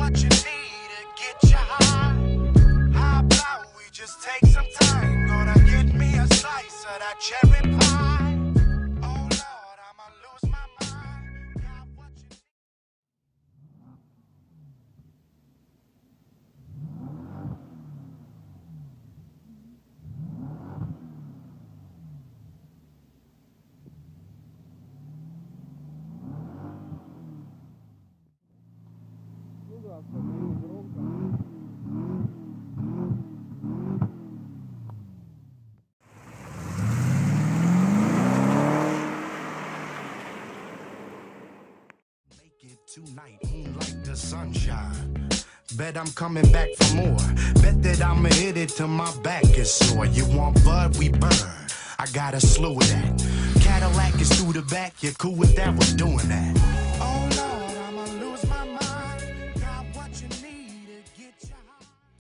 what you need to get you high. How about we just take some time? Gonna get me a slice of that cherry pie. Oh Lord, I'ma lose my mind. Got what you need. Make it tonight, ain't like the sunshine. Bet I'm coming back for more. Bet that I'ma hit it till my back is sore. You want bud, we burn. I got a slew of that. Cadillac is through the back, you cool with that, we're doing that.